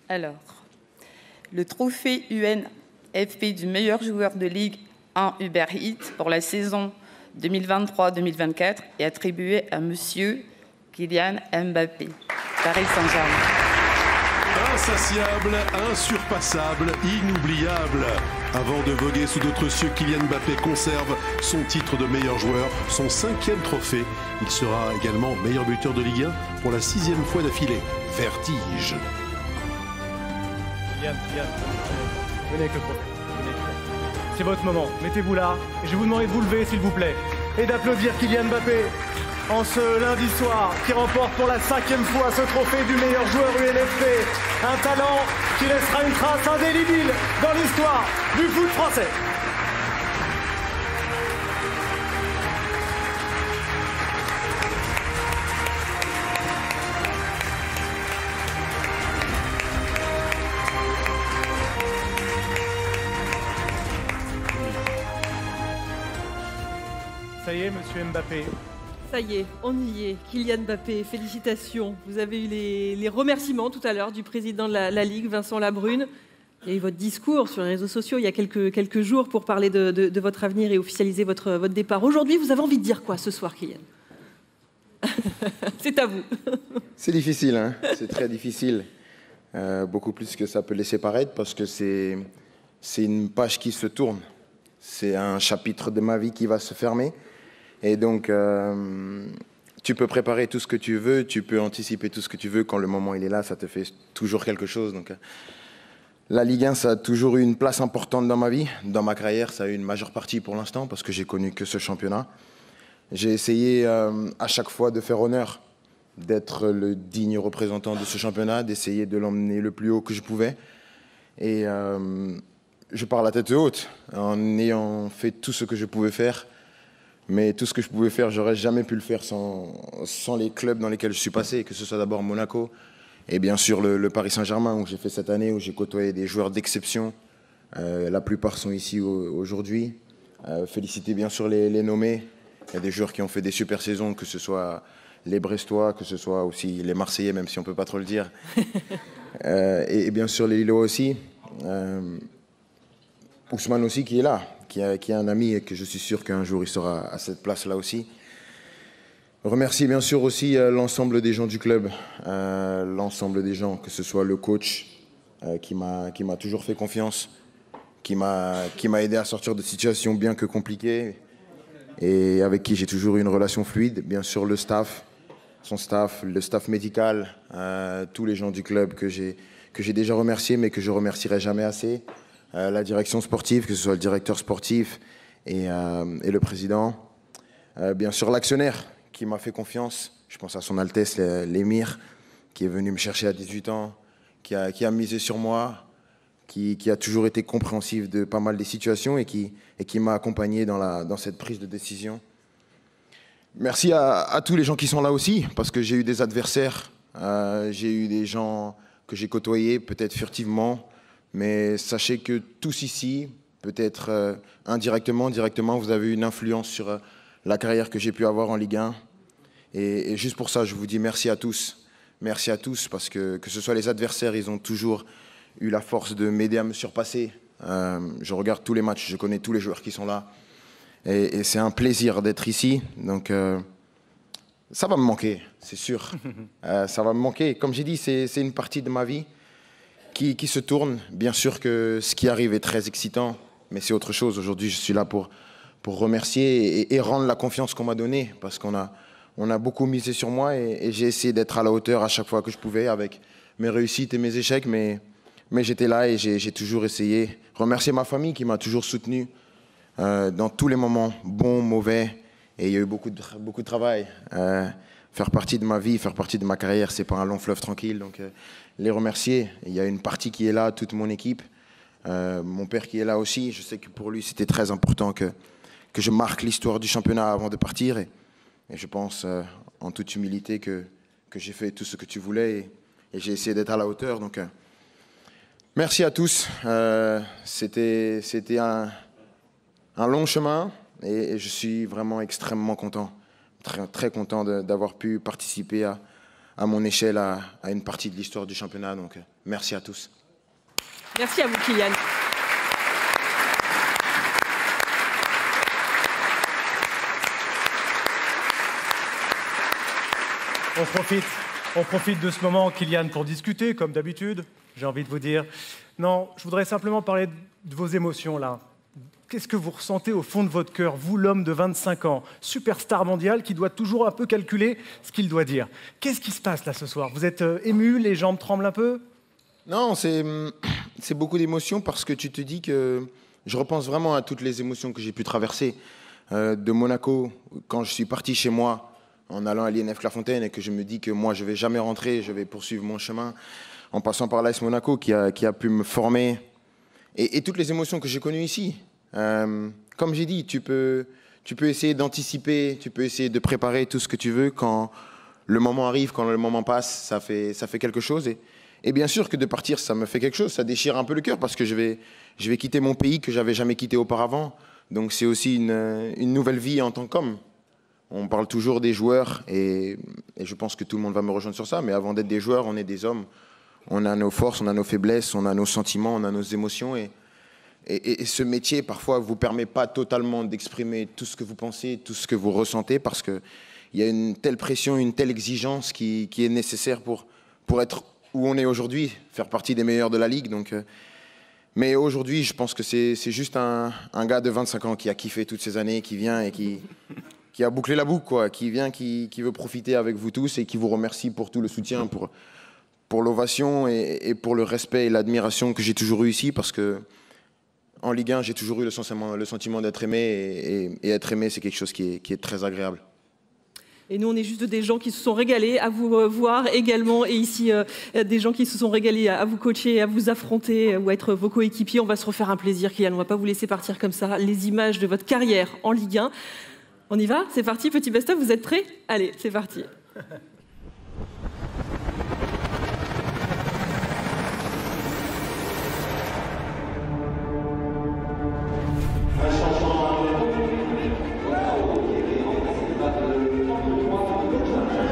Alors, le trophée UNFP du meilleur joueur de Ligue 1 Uber Eats pour la saison 2023-2024 est attribué à Monsieur Kylian Mbappé, Paris Saint-Germain. Insatiable, insurpassable, inoubliable. Avant de voguer sous d'autres cieux, Kylian Mbappé conserve son titre de meilleur joueur, son 5e trophée. Il sera également meilleur buteur de Ligue 1 pour la 6e fois d'affilée. Vertige. Kylian, venez avec le trophée. C'est votre moment, mettez-vous là, et je vais vous demander de vous lever s'il vous plaît, et d'applaudir Kylian Mbappé en ce lundi soir, qui remporte pour la 5e fois ce trophée du meilleur joueur UNFP. Un talent qui laissera une trace indélébile dans l'histoire du foot français. Ça y est, monsieur Mbappé. Ça y est, on y est. Kylian Mbappé, félicitations. Vous avez eu les remerciements tout à l'heure du président de la Ligue, Vincent Labrune. Il y a eu votre discours sur les réseaux sociaux il y a quelques jours pour parler de votre avenir et officialiser votre départ. Aujourd'hui, vous avez envie de dire quoi ce soir, Kylian? C'est à vous. C'est difficile, hein, c'est très difficile. Beaucoup plus que ça peut laisser paraître parce que c'est une page qui se tourne. C'est un chapitre de ma vie qui va se fermer. Et donc, tu peux préparer tout ce que tu veux, tu peux anticiper tout ce que tu veux. Quand le moment il est là, ça te fait toujours quelque chose. Donc, la Ligue 1, ça a toujours eu une place importante dans ma vie. Dans ma carrière, ça a eu une majeure partie pour l'instant parce que j'ai connu que ce championnat. J'ai essayé à chaque fois de faire honneur, d'être le digne représentant de ce championnat, d'essayer de l'emmener le plus haut que je pouvais. Et je pars la tête haute en ayant fait tout ce que je pouvais faire. Mais tout ce que je pouvais faire, j'aurais jamais pu le faire sans les clubs dans lesquels je suis passé, que ce soit d'abord Monaco et bien sûr le Paris Saint-Germain où j'ai fait cette année, où j'ai côtoyé des joueurs d'exception. La plupart sont ici aujourd'hui. Féliciter bien sûr les nommés. Il y a des joueurs qui ont fait des super saisons, que ce soit les Brestois, que ce soit aussi les Marseillais, même si on ne peut pas trop le dire. Et bien sûr les Lillois aussi. Ousmane aussi qui est là, qui est un ami et que je suis sûr qu'un jour il sera à cette place-là aussi. Remercier bien sûr aussi l'ensemble des gens du club, l'ensemble des gens, que ce soit le coach qui m'a toujours fait confiance, qui m'a aidé à sortir de situations bien que compliquées et avec qui j'ai toujours eu une relation fluide. Bien sûr le staff, son staff, le staff médical, tous les gens du club que j'ai déjà remerciés mais que je remercierai jamais assez. La direction sportive, que ce soit le directeur sportif et le président. Bien sûr, l'actionnaire qui m'a fait confiance. Je pense à son Altesse, l'émir, qui est venu me chercher à 18 ans, qui a misé sur moi, qui a toujours été compréhensif de pas mal des situations et qui m'a accompagné dans cette prise de décision. Merci à tous les gens qui sont là aussi, parce que j'ai eu des adversaires, j'ai eu des gens que j'ai côtoyés, peut-être furtivement, mais sachez que tous ici, peut-être indirectement, directement, vous avez eu une influence sur la carrière que j'ai pu avoir en Ligue 1. Et juste pour ça, je vous dis merci à tous. Merci à tous, parce que ce soit les adversaires, ils ont toujours eu la force de m'aider à me surpasser. Je regarde tous les matchs, je connais tous les joueurs qui sont là. Et c'est un plaisir d'être ici. Donc, ça va me manquer, c'est sûr. Ça va me manquer. Comme j'ai dit, c'est une partie de ma vie qui se tourne. Bien sûr que ce qui arrive est très excitant, mais c'est autre chose. Aujourd'hui, je suis là pour remercier et rendre la confiance qu'on m'a donnée, parce qu'on a beaucoup misé sur moi et j'ai essayé d'être à la hauteur à chaque fois que je pouvais, avec mes réussites et mes échecs, mais j'étais là et j'ai toujours essayé. Remercier ma famille qui m'a toujours soutenu dans tous les moments, bons, mauvais, et il y a eu beaucoup de travail. Faire partie de ma vie, faire partie de ma carrière, c'est pas un long fleuve tranquille, donc les remercier. Il y a une partie qui est là, toute mon équipe, mon père qui est là aussi. Je sais que pour lui, c'était très important que je marque l'histoire du championnat avant de partir, et je pense en toute humilité que j'ai fait tout ce que tu voulais et j'ai essayé d'être à la hauteur. Donc, merci à tous. C'était un long chemin et je suis vraiment extrêmement content, très content d'avoir pu participer à mon échelle à une partie de l'histoire du championnat. Donc merci à tous. Merci à vous, Kylian. On profite de ce moment, Kylian, pour discuter, comme d'habitude, j'ai envie de vous dire. Non, je voudrais simplement parler de vos émotions, là. Qu'est-ce que vous ressentez au fond de votre cœur, vous, l'homme de 25 ans, superstar mondial, qui doit toujours un peu calculer ce qu'il doit dire? Qu'est-ce qui se passe, là, ce soir? Vous êtes ému, les jambes tremblent un peu? Non, c'est beaucoup d'émotions parce que tu te dis que je repense vraiment à toutes les émotions que j'ai pu traverser. De Monaco, quand je suis parti chez moi, en allant à l'INF Clairefontaine et que je me dis que moi, je ne vais jamais rentrer, je vais poursuivre mon chemin, en passant par l'AS Monaco qui a pu me former, et toutes les émotions que j'ai connues ici. Comme j'ai dit, tu peux essayer d'anticiper, tu peux essayer de préparer tout ce que tu veux. Quand le moment arrive, quand le moment passe, ça fait quelque chose. Et bien sûr que de partir, ça me fait quelque chose, ça déchire un peu le cœur parce que je vais quitter mon pays que j'avais jamais quitté auparavant. Donc c'est aussi une nouvelle vie en tant qu'homme. On parle toujours des joueurs et je pense que tout le monde va me rejoindre sur ça, mais avant d'être des joueurs, on est des hommes. On a nos forces, on a nos faiblesses, on a nos sentiments, on a nos émotions et ce métier, parfois, ne vous permet pas totalement d'exprimer tout ce que vous pensez, tout ce que vous ressentez parce qu'il y a une telle pression, une telle exigence qui est nécessaire pour être où on est aujourd'hui, faire partie des meilleurs de la Ligue. Donc, mais aujourd'hui, je pense que c'est juste un gars de 25 ans qui a kiffé toutes ces années, qui vient et qui a bouclé la boucle, quoi, qui vient, qui veut profiter avec vous tous et qui vous remercie pour tout le soutien, pour l'ovation et pour le respect et l'admiration que j'ai toujours eu ici, parce que en Ligue 1, j'ai toujours eu le sentiment d'être aimé et être aimé, c'est quelque chose qui est très agréable. Et nous, on est juste des gens qui se sont régalés à vous voir également. Et ici, des gens qui se sont régalés à vous coacher, à vous affronter ou à être vos coéquipiers. On va se refaire un plaisir, Kylian. On ne va pas vous laisser partir comme ça. Les images de votre carrière en Ligue 1. On y va? C'est parti, petit best-of, vous êtes prêts? Allez, c'est parti.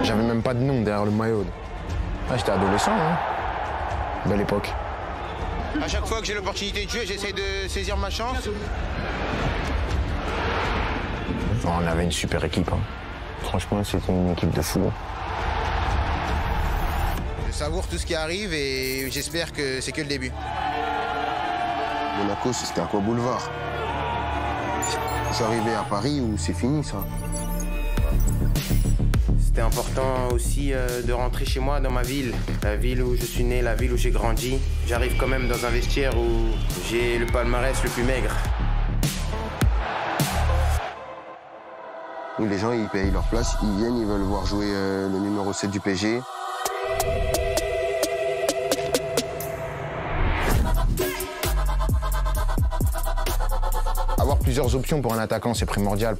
J'avais même pas de nom derrière le maillot. Ah, j'étais adolescent, hein. Belle époque. À chaque fois que j'ai l'opportunité de jouer, j'essaye de saisir ma chance. On avait une super équipe. Hein. Franchement, c'était une équipe de fous. Je savoure tout ce qui arrive et j'espère que c'est que le début. Monaco, c'était un quoi boulevard. Je suis arrivé à Paris où c'est fini, ça. C'était important aussi de rentrer chez moi, dans ma ville. La ville où je suis né, la ville où j'ai grandi. J'arrive quand même dans un vestiaire où j'ai le palmarès le plus maigre. Les gens, ils payent leur place, ils viennent, ils veulent voir jouer le numéro 7 du PSG. Avoir plusieurs options pour un attaquant, c'est primordial.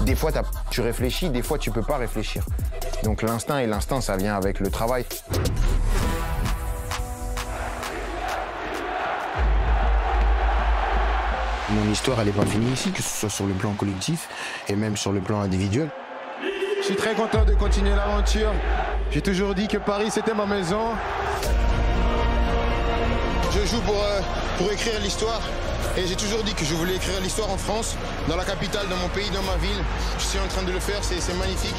Des fois, tu réfléchis, des fois, tu peux pas réfléchir. Donc l'instinct, et l'instinct, ça vient avec le travail. Mon histoire, elle n'est pas finie ici, que ce soit sur le plan collectif et même sur le plan individuel. Je suis très content de continuer l'aventure. J'ai toujours dit que Paris, c'était ma maison. Je joue pour écrire l'histoire. Et j'ai toujours dit que je voulais écrire l'histoire en France, dans la capitale, dans mon pays, dans ma ville. Je suis en train de le faire, c'est magnifique.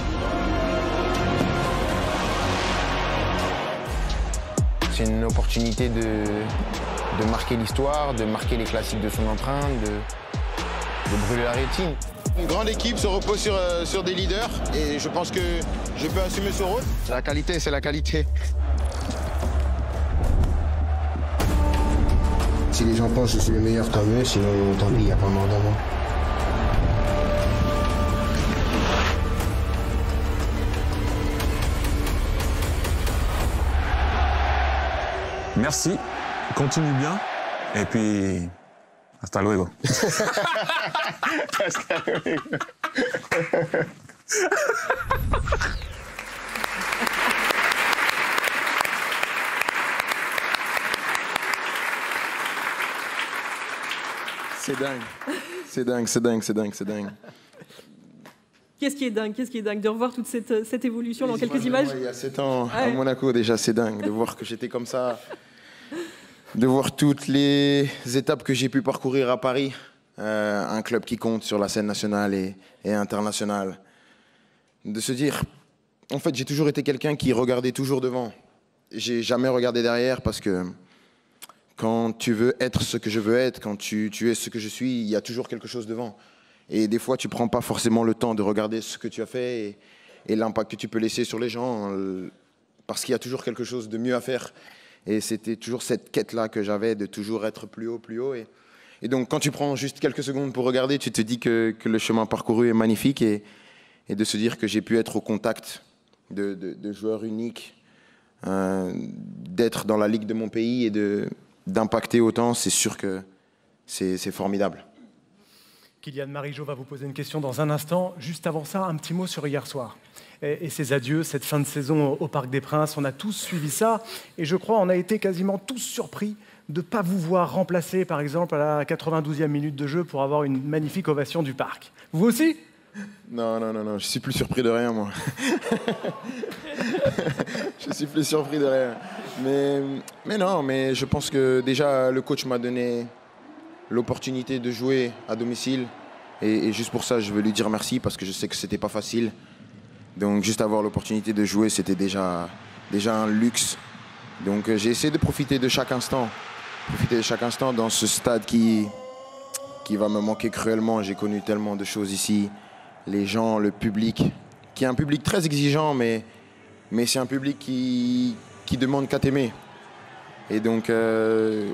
C'est une opportunité de marquer l'histoire, de marquer les classiques de son empreinte, de brûler la rétine. Une grande équipe se repose sur des leaders et je pense que je peux assumer ce rôle. C'est la qualité, c'est la qualité. Si les gens pensent que je suis le meilleur, tant mieux, sinon tant pis, il n'y a pas mort dans moi. Merci, continue bien, et puis hasta luego. Hasta luego. C'est dingue, c'est dingue, c'est dingue, c'est dingue, c'est dingue. Qu'est-ce qui est dingue de revoir toute cette évolution dans quelques images. Il y a 7 ans à Monaco déjà, c'est dingue de voir que j'étais comme ça, de voir toutes les étapes que j'ai pu parcourir à Paris, un club qui compte sur la scène nationale et internationale. De se dire, en fait, j'ai toujours été quelqu'un qui regardait toujours devant. J'ai jamais regardé derrière parce que quand tu veux être ce que je veux être, quand tu es ce que je suis, il y a toujours quelque chose devant. Et des fois, tu ne prends pas forcément le temps de regarder ce que tu as fait et l'impact que tu peux laisser sur les gens, parce qu'il y a toujours quelque chose de mieux à faire. Et c'était toujours cette quête-là que j'avais, de toujours être plus haut, plus haut. Et donc, quand tu prends juste quelques secondes pour regarder, tu te dis que le chemin parcouru est magnifique et de se dire que j'ai pu être au contact de joueurs uniques, d'être dans la ligue de mon pays et d'impacter autant, c'est sûr que c'est formidable. Kylian Marijot va vous poser une question dans un instant. Juste avant ça, un petit mot sur hier soir et ces adieux, cette fin de saison au Parc des Princes. On a tous suivi ça et je crois on a été quasiment tous surpris de ne pas vous voir remplacer, par exemple, à la 92e minute de jeu pour avoir une magnifique ovation du Parc. Vous aussi ? Non, je suis plus surpris de rien, moi. Je suis plus surpris de rien. Mais je pense que déjà, le coach m'a donné l'opportunité de jouer à domicile. Et juste pour ça, je veux lui dire merci parce que je sais que c'était pas facile. Donc juste avoir l'opportunité de jouer, c'était déjà un luxe. Donc j'ai essayé de profiter de chaque instant. Profiter de chaque instant dans ce stade qui va me manquer cruellement. J'ai connu tellement de choses ici. Les gens, le public, qui est un public très exigeant, mais c'est un public qui demande qu'à t'aimer. Et donc,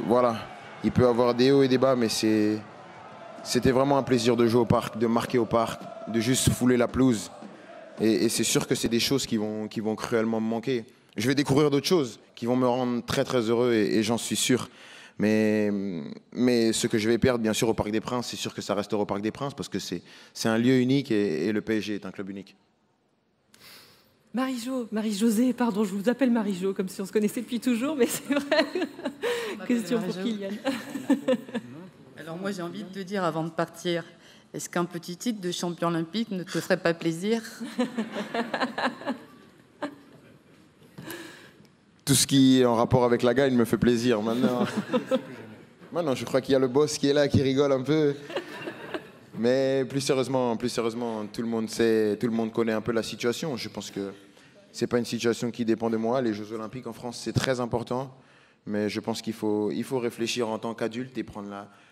voilà, il peut y avoir des hauts et des bas, mais c'était vraiment un plaisir de jouer au parc, de marquer au parc, de juste fouler la pelouse. Et c'est sûr que c'est des choses qui vont cruellement me manquer. Je vais découvrir d'autres choses qui vont me rendre très très heureux et j'en suis sûr. Mais ce que je vais perdre, bien sûr, au Parc des Princes, c'est sûr que ça restera au Parc des Princes parce que c'est un lieu unique et le PSG est un club unique. Marie-Josée, pardon, je vous appelle Marie-Jo, comme si on se connaissait depuis toujours, mais c'est vrai. Question pour Kylian. Alors moi, j'ai envie de te dire avant de partir, est-ce qu'un petit titre de champion olympique ne te ferait pas plaisir ? Tout ce qui est en rapport avec la gagne me fait plaisir. Maintenant, je crois qu'il y a le boss qui est là, qui rigole un peu. Mais plus sérieusement, tout le monde sait, tout le monde connaît un peu la situation. Je pense que c'est pas une situation qui dépend de moi. Les Jeux Olympiques en France, c'est très important. Mais je pense qu'il faut réfléchir en tant qu'adulte et prendre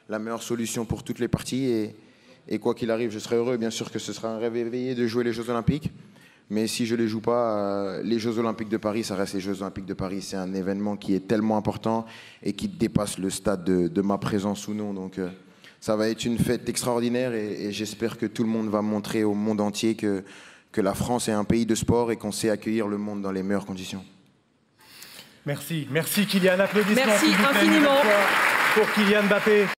la meilleure solution pour toutes les parties. Et quoi qu'il arrive, je serai heureux. Bien sûr que ce sera un rêve éveillé de jouer les Jeux Olympiques. Mais si je ne les joue pas, les Jeux Olympiques de Paris, ça reste les Jeux Olympiques de Paris. C'est un événement qui est tellement important et qui dépasse le stade de ma présence ou non. Donc ça va être une fête extraordinaire et j'espère que tout le monde va montrer au monde entier que la France est un pays de sport et qu'on sait accueillir le monde dans les meilleures conditions. Merci Kylian. Applaudissements. Merci infiniment pour Kylian Mbappé.